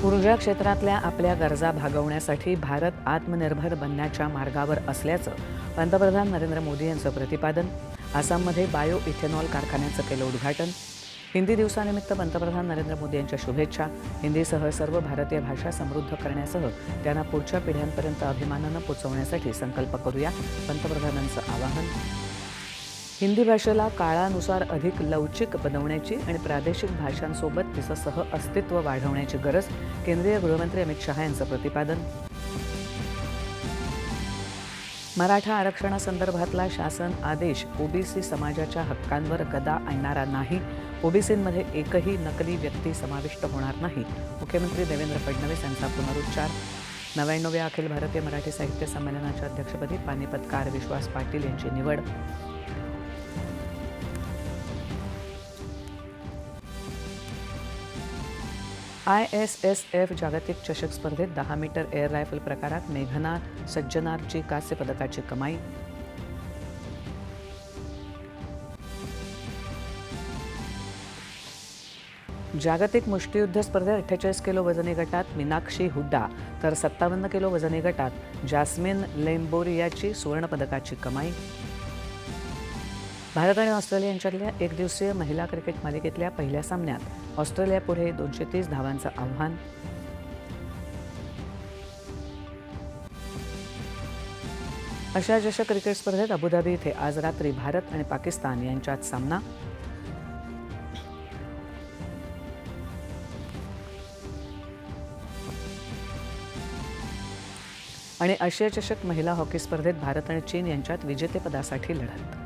ऊर्जा क्षेत्रातल्या आपल्या गरजा भागवण्यासाठी भारत आत्मनिर्भर बनण्याच्या मार्गावर असल्याचं पंतप्रधान नरेंद्र मोदी यांचं प्रतिपादन. आसाममध्ये बायो इथेनॉल कारखान्याचं केलं उद्घाटन. हिंदी दिवसानिमित्त पंतप्रधान नरेंद्र मोदी यांच्या शुभेच्छा. हिंदीसह सर्व भारतीय भाषा समृद्ध करण्यासह त्यांना पुढच्या पिढ्यांपर्यंत अभिमानानं पोचवण्यासाठी संकल्प करूया, पंतप्रधानांचं आवाहन. हिंदी भाषेला काळानुसार अधिक लवचिक बनवण्याची आणि प्रादेशिक भाषांसोबत तिचं सहअस्तित्व वाढवण्याची गरज, केंद्रीय गृहमंत्री अमित शहा यांचं प्रतिपादन. मराठा आरक्षणासंदर्भातला शासन आदेश ओबीसी समाजाच्या हक्कांवर गदा आणणारा नाही. ओबीसींमध्ये एकही नकली व्यक्ती समाविष्ट होणार नाही. मुख्यमंत्री देवेंद्र फडणवीस यांचा पुनरुच्चार. 99व्या अखिल भारतीय मराठी साहित्य संमेलनाच्या अध्यक्षपदी पानिपतकार विश्वास पाटील यांची निवड. ISSF जागतिक चषक स्पर्धेत 10 मीटर एअर रायफल प्रकारात मेघना सज्जनारची कांस्य पदकाची कमाई. जागतिक मुष्टियुद्ध स्पर्धेत 48 किलो वजनी गटात मीनाक्षी हुड्डा तर 57 किलो वजनी गटात जॅस्मिन लेम्बोरियाची सुवर्णपदकाची कमाई. भारत आणि ऑस्ट्रेलिया यांच्यातल्या एकदिवसीय महिला क्रिकेट मालिकेतल्या पहिल्या सामन्यात ऑस्ट्रेलियापुढे 230 धावांचं आव्हान. आशिया चषक क्रिकेट स्पर्धेत अबुधाबी इथे आज रात्री भारत आणि पाकिस्तान यांच्यात सामना. आणि आशिया चषक महिला हॉकी स्पर्धेत भारत आणि चीन यांच्यात विजेतेपदासाठी लढत.